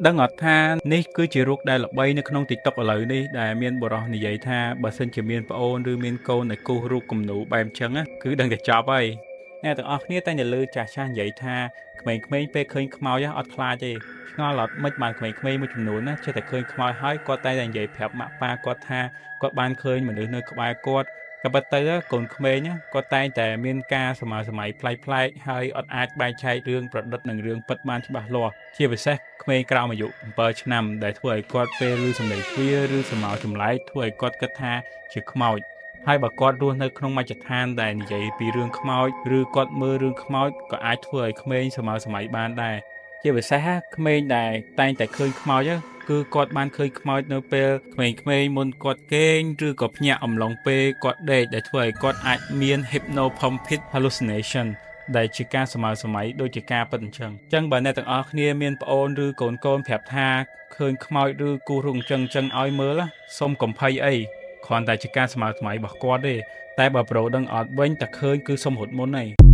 ដឹងអត់ថានេះគឺជារូបដែលល្បីនៅក្នុង TikTok ឥឡូវនេះដែលមានបុរសនិយាយថាបើសិនជាមានប្អូនឬមានកូនដែលគូសរូបគំនូបែបអញ្ចឹងណាគឺដឹងតែចប់ហើយអ្នកទាំងអស់គ្នាតែតែលើចាស់ៗនិយាយថាក្មេងៗពេលឃើញខ្មោចអត់ខ្លាចទេឆ្ងល់អត់មិនបានក្មេងៗមួយចំនួនណាចេះតែឃើញខ្មោចហើយគាត់តែនិយាយប្រាប់ម៉ាក់ប៉ាគាត់ថាគាត់បានឃើញមនុស្សនៅក្បែរគាត់ក៏ប៉ុន្តែកូនក្មេងគាត់តែងតែមានការសម័យប្លែកៗហើយអត់អាចបែងចែករឿងប្រឌិតនិងរឿងពិតបានច្បាស់លាស់ជាពិសេសក្មេងក្រោមអាយុ7ឆ្នាំដែលធ្វើឲ្យគាត់ពេលឮសំឡេងទ្វារឬសំណោចម្លែកធ្វើឲ្យគាត់គិតថាជាខ្មោចហើយបើគាត់រស់នៅក្នុងមជ្ឈដ្ឋានដែលនិយាយពីរឿងខ្មោចឬគាត់មើលរឿងខ្មោចក៏អាចធ្វើឲ្យក្មេងសម័យបានដែរជាពិសេសក្មេងដែលតែងតែឃើញខ្មោចគឺគាត់បានឃើញខ្មោចនៅពេលក្មេងៗមុនគាត់គេងឬក៏ភ្ញាក់អំឡុងពេលគាត់ដេកដែលធ្វើឲ្យគាត់អាចមាន hypnopompic hallucination ដែលជាការសម័យដូចជាការពិតអញ្ចឹងបើអ្នកទាំងអស់គ្នាមានប្អូនឬកូនប្រាប់ថាឃើញខ្មោចឬគូសរូបអញ្ចឹងឲ្យមើលសូមកុំភ័យអីគ្រាន់តែជាការសម័យរបស់គាត់ទេតែបើប្រូដឹងអត់វិញតែឃើញគឺសុំរត់មុនហើយ